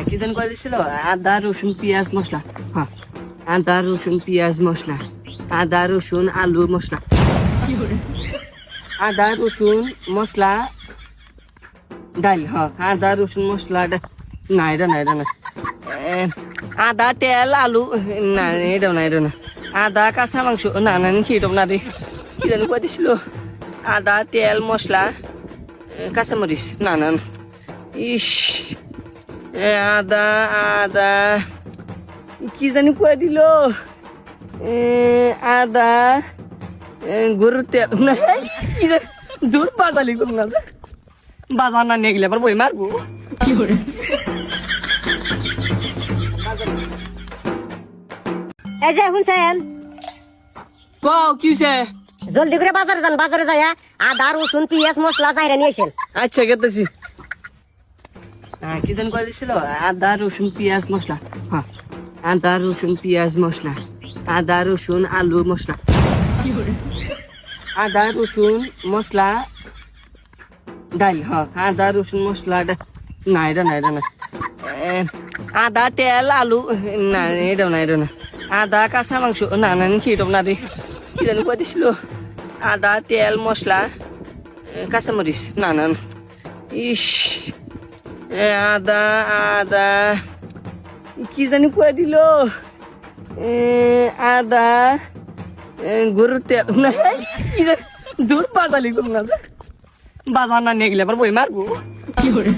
কি যেন কয়ে দিছিল আদা রসুন পেঁয়াজ মশলা। হ্যাঁ, আদা রসুন পেঁয়াজ মশলা, আদা রসুন আলু মশলা, আদা রসুন মশলা ডাল। হ্যাঁ, আদা রসুন মশলা না এটা না এটা না। আদা তেল আলু না এটাও না এটা না। আদা কাঁচা মাংস না না সেটাও না রে। কি যেন কয়ে দিছিল আদা তেল মশলা কাঁচামরিচ না না। ইস আদা আদা কি জানি কয়ে দিল আদা গরুর তেল না। কি জানি জোর বাজালি কম না বাজার না নিয়ে গেলে আবার বই মারবো। কি করে এই যে শুনছেন, কও কি হইছে? জলদি করে বাজারে যান, বাজারে যাইয়া আদা রসুন পেঁয়াজ মশলা চাইরা নিয়ে আসেন। আচ্ছা গেতেছি। কি যেন কয়ে দিছিল আদা রসুন পেঁয়াজ মশলা। হ্যাঁ, আদা রসুন পেঁয়াজ মশলা, আদা রসুন আলু মশলা, আদা রসুন মশলা ডাল। হ্যাঁ, আদা রসুন মশলা না এটা না এটা না। আদা তেল আলু না এটাও না এটা না। আদা কাঁচা মাংস না না সেটাও না রে। কি জানি কয়ে দিছিল আদা তেল মশলা কাঁচামরিচ না না। ইস আদা আদা কি জানি কয়ে দিল আদা গরুর তেল না। কি জানি জোর বাজালি কম না বাজার না নিয়ে গেলে আবার বই মারবো। কি করে